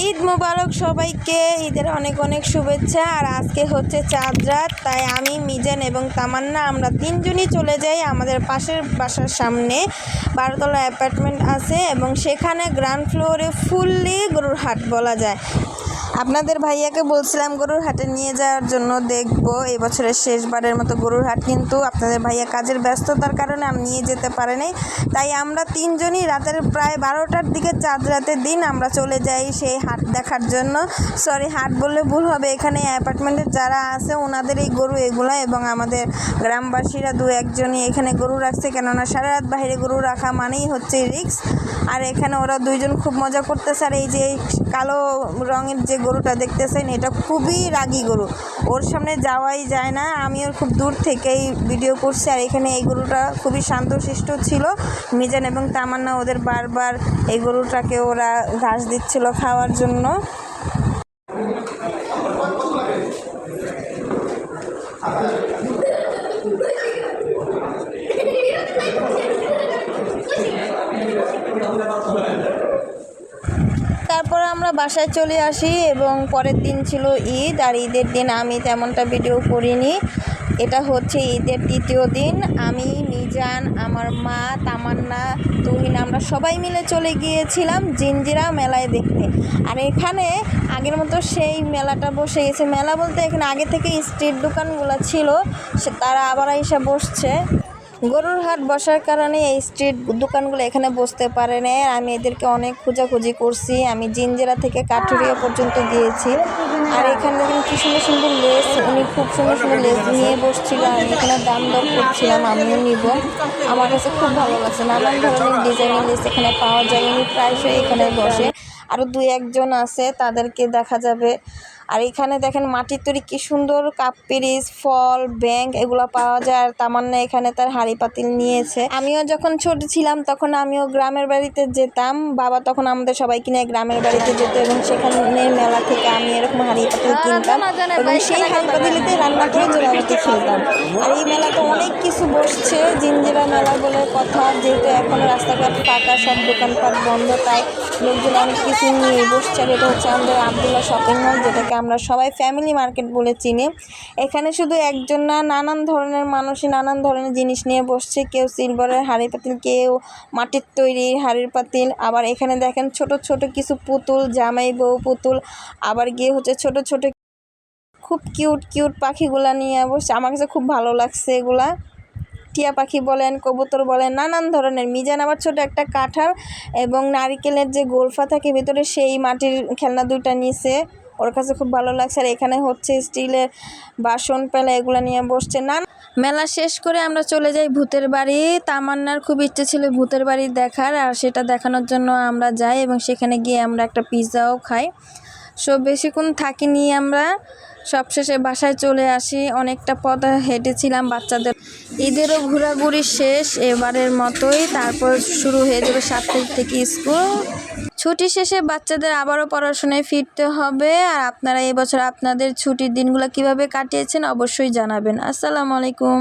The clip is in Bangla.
ঈদ মোবারক সবাইকে। ঈদের অনেক অনেক শুভেচ্ছা। আর আজকে হচ্ছে চাঁদ রাত, তাই আমি, মিজান এবং তামান্না আমরা তিনজনই চলে যাই আমাদের পাশের বাসার সামনে 12তলা অ্যাপার্টমেন্ট আছে এবং সেখানে গ্রাউন্ড ফ্লোরে ফুললি গরুর হাট বলা যায়। আপনাদের ভাইয়াকে বলছিলাম গরুর হাটে নিয়ে যাওয়ার জন্য, দেখবো এবছরের শেষবারের মতো গরুর হাট, কিন্তু আপনাদের ভাইয়া কাজের ব্যস্ততার কারণে আমি নিয়ে যেতে পারিনি। তাই আমরা তিনজনই রাতের প্রায় 12টার দিকে চাঁদ রাতের দিন আমরা চলে যাই সেই হাট দেখার জন্য। সরি, হাট বললে ভুল হবে, এখানে অ্যাপার্টমেন্টের যারা আছে ওনাদের এই গরু এগুলো, এবং আমাদের গ্রামবাসীরা দু একজনই এখানে গরু রাখছে, কেননা সারা রাত বাইরে গরু রাখা মানেই হচ্ছে রিস্ক। আর এখানে ওরা দুইজন খুব মজা করতেছে। আর এই যে কালো রঙের যে গরুটা দেখতেছেন, এটা খুবই রাগী গরু, ওর সামনে যাওয়াই যায় না। আমি ওর খুব দূর থেকেই ভিডিও করছি। আর এখানে এই গরুটা খুবই শান্তশিষ্ট ছিল। মিজান এবং তামান্না ওদের বারবার এই গরুটাকে ওরা ঘাস দিচ্ছিল খাওয়ার জন্য। তারপর আমরা বাসায় চলে আসি এবং পরের দিন ছিল ঈদ। আর ঈদের দিন আমি তেমনটা ভিডিও করিনি। এটা হচ্ছে ঈদের তৃতীয় দিন। আমি, মিজান, আমার মা, তামান্না, তুহিন আমরা সবাই মিলে চলে গিয়েছিলাম জিঞ্জিরা মেলায় দেখতে। আর এখানে আগের মতো সেই মেলাটা বসে গেছে। মেলা বলতে এখানে আগে থেকে স্ট্রিট দোকানগুলো ছিল, তারা আবার এসে বসছে। গরুর হাট বসার কারণে এই স্ট্রিট দোকানগুলো এখানে বসতে পারে না। আমি এদেরকে অনেক খোঁজাখুঁজি করছি। আমি জিঞ্জিরা থেকে কাঠুরিয়া পর্যন্ত গিয়েছি। আর এখানে দেখেন কি সুন্দর সুন্দর লেস, উনি খুব সুন্দর সুন্দর লেস নিয়ে বসছিল। আমি এখানে দাম দর করছিলাম, আমিও নিব। আমার কাছে খুব ভালো লাগছে, নানান ধরনের ডিজাইনের লেস এখানে পাওয়া যায়। উনি প্রায়শই এখানে বসে। আরও দুই একজন আছে, তাদেরকে দেখা যাবে। আর এখানে দেখেন মাটির তৈরি কি সুন্দর কাপ পিরিচ, ফল, ব্যাংক এগুলো পাওয়া যায়। আর তামান্না এখানে তার হাঁড়ি পাতিল নিয়েছে। আমিও যখন ছোট ছিলাম তখন আমিও গ্রামের বাড়িতে যেতাম, বাবা তখন আমাদের সবাইকে নিয়ে গ্রামের বাড়িতে যেত এবং সেখানে মেলা থেকে আমি এরকম হাঁড়ি পাতিল কিনতাম এবং সেই হাঁড়ি পাতিলেতে রান্না করে জোড়াবাতি খেলতাম। আর এই মেলাতে অনেক কিছু বসছে, জিঞ্জিরা মেলা বলে কথা। যেহেতু এখন রাস্তাঘাট ফাঁকা, সব দোকানপাট বন্ধ, তাই লোকজন অনেক কিছু নিয়ে বসছে। আর এটা হচ্ছে আমাদের আবদুল্লাহ শপিং মল, যেটাকে আমরা সবাই ফ্যামিলি মার্কেট বলে চিনি। এখানে শুধু একজন না, নানান ধরনের মানুষই নানান ধরনের জিনিস নিয়ে বসছে। কেউ সিলভারের হাঁড়ি পাতিল, কেউ মাটির তৈরি হাঁড়ির পাতিল। আবার এখানে দেখেন ছোট ছোট কিছু পুতুল, জামাই বউ পুতুল। আবার গিয়ে হচ্ছে ছোট ছোট খুব কিউট কিউট পাখিগুলা নিয়ে বসছে। আমার কাছে খুব ভালো লাগছে এগুলা। টিয়া পাখি বলেন, কবুতর বলেন, নানান ধরনের। মিজান আবার ছোট একটা কাঁঠাল এবং নারিকেলের যে গোলফা থাকে ভিতরে, সেই মাটির খেলনা দুইটা নিছে, ওর কাছে খুব ভালো লাগছে। আর এখানে হচ্ছে স্টিলের বাসন পেলা এগুলো নিয়ে বসছে। না, মেলা শেষ করে আমরা চলে যাই ভূতের বাড়ি। তামান্নার খুব ইচ্ছে ছিল ভূতের বাড়ি দেখার, আর সেটা দেখানোর জন্য আমরা যাই এবং সেখানে গিয়ে আমরা একটা পিৎজাও খাই। বেশিক্ষণ থাকিনি আমরা, সবশেষে বাসায় চলে আসি। অনেকটা পথ হেঁটেছিলাম। বাচ্চাদের ঈদেরও ঘোরাঘুরি শেষ এবারের মতোই। তারপর শুরু হয়ে যাবে 7 তারিখ থেকে স্কুল। ছুটি শেষে বাচ্চাদের আবারও পড়াশোনায় ফিরতে হবে। আর আপনারা এবছর আপনাদের ছুটির দিনগুলো কিভাবে কাটিয়েছেন অবশ্যই জানাবেন। আসসালামু আলাইকুম।